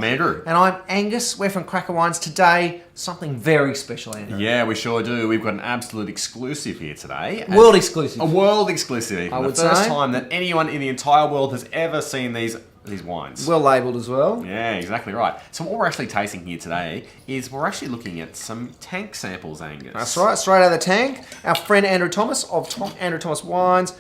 I'm Andrew. And I'm Angus. We're from Cracka Wines. Today, something very special, Andrew. Yeah, we sure do. We've got an absolute exclusive here today. World exclusive. A world exclusive, even. I would the first say. time that anyone in the entire world has ever seen these wines. Well labelled as well. Yeah, exactly right. So what we're actually tasting here today is we're actually looking at some tank samples, Angus. That's right, straight out of the tank. Our friend Andrew Thomas of Andrew Thomas Wines.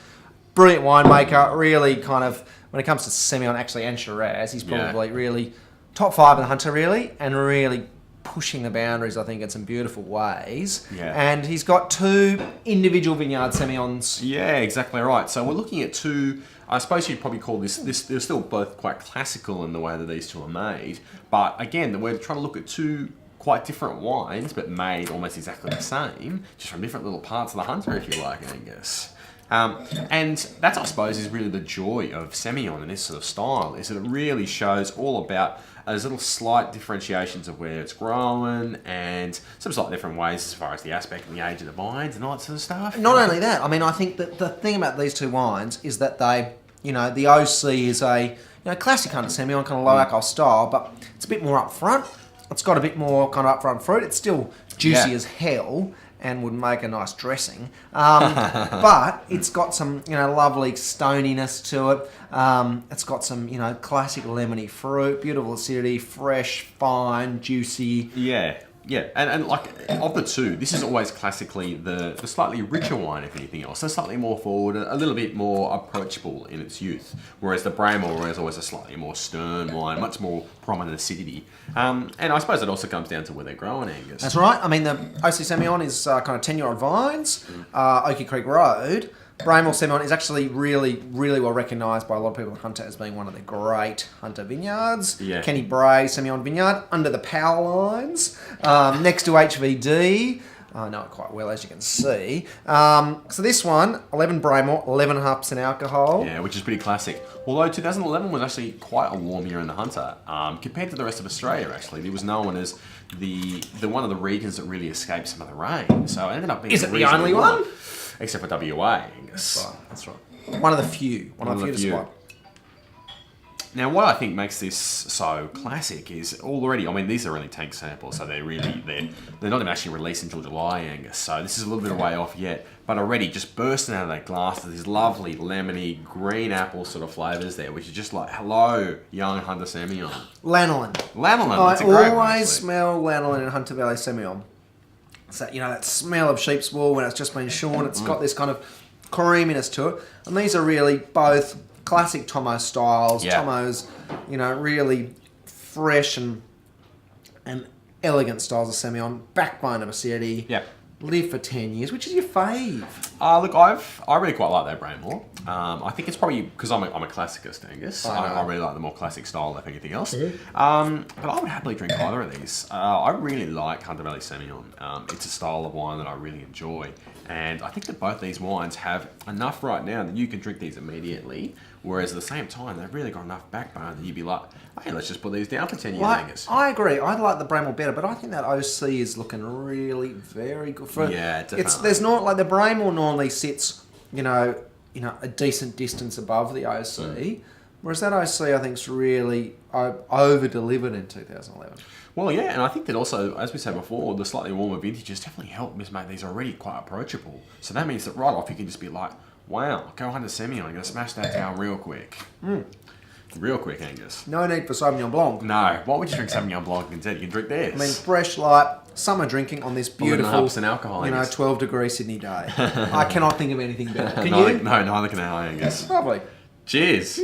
Brilliant winemaker. Really kind of, when it comes to Semillon actually and Shiraz, he's probably really top 5 in the Hunter really, and really pushing the boundaries, I think, in some beautiful ways. Yeah. And he's got 2 individual vineyard Semillons. Yeah, exactly right. So we're looking at 2, I suppose you'd probably call this, they're still both quite classical in the way that these 2 are made. But again, we're trying to look at 2 quite different wines, but made almost exactly the same, just from different little parts of the Hunter, if you like, Angus. And that, I suppose, is really the joy of Semillon and this sort of style, is that it really shows all about those little slight differentiations of where it's grown and some slightly different ways as far as the aspect and the age of the vines and all that sort of stuff. Not only that, I mean, I think that the thing about these 2 wines is that they, the OC is a classic Hunter Semillon, kind of low alcohol style, but it's a bit more upfront. It's got a bit more kind of upfront fruit. It's still juicy as hell and would make a nice dressing. But it's got some, lovely stoniness to it. It's got some, classic lemony fruit, beautiful acidity, fresh, fine, juicy. Yeah, and like, of the 2, this is always classically the slightly richer wine, if anything else. So slightly more forward, a little bit more approachable in its youth. Whereas the Bramall is always a slightly more stern wine, much more prominent acidity. And I suppose it also comes down to where they're growing, Angus. That's right. I mean, the OC Semillon is kind of 10-year-old vines, Oakey Creek Road. Bramall Semillon is actually really, really well recognised by a lot of people in Hunter as being one of the great Hunter vineyards. Yeah. Kenny Bray Semillon Vineyard, under the power lines, next to HVD. I know it quite well, as you can see. So this one, 11 Bramall, 11.5% alcohol. Yeah, which is pretty classic. Although 2011 was actually quite a warm year in the Hunter, compared to the rest of Australia, actually. It was known as the one of the regions that really escaped some of the rain. So it ended up being... Is it the only one? Except for WA, Angus. That's right. One of the few. One of the few to spot. Now, what I think makes this so classic is already, I mean, these are only tank samples, so they're not even actually released until July, Angus. So this is a little bit away off yet, but already just bursting out of that glass, there's these lovely lemony green apple sort of flavours there, which is just like, hello, young Hunter Semillon. Lanolin. That's a I great one, always actually. smell lanolin in Hunter Valley Semillon. It's that, that smell of sheep's wool when it's just been shorn. It's got this kind of creaminess to it. And these are really both classic Tomo styles. Yeah. Tomo's, really fresh and elegant styles of Semillon. Backbone of acidity. Yeah. Live for 10 years. Which is your fave? Look, I really quite like that Bramall. I think it's probably because I'm a classicist, Angus. I really like the more classic style, if anything else. But I would happily drink either of these. I really like Hunter Valley Semillon. It's a style of wine that I really enjoy. And I think that both these wines have enough right now that you can drink these immediately. Whereas at the same time, they've really got enough backbone that you'd be like, hey, let's just put these down for 10 years, Angus. I agree. I like the Bramall better, but I think that OC is looking really very good. Yeah, definitely. There's not like the Bramall normally sits, a decent distance above the OC, whereas that OC I think is really over-delivered in 2011. Well, yeah, and I think that also, as we said before, the slightly warmer vintages definitely help make these already quite approachable. So that means that right off you can just be like, wow, go Hunter Semillon, I'm going to smash that down real quick. Real quick, Angus. No need for Sauvignon Blanc. No, why would you drink Sauvignon Blanc instead? You can drink this. I mean, fresh, light, summer drinking on this beautiful, 11.5% alcohol, 12-degree Sydney day. I cannot think of anything better. Can no, you? No, neither can I, Angus. Lovely. Cheers.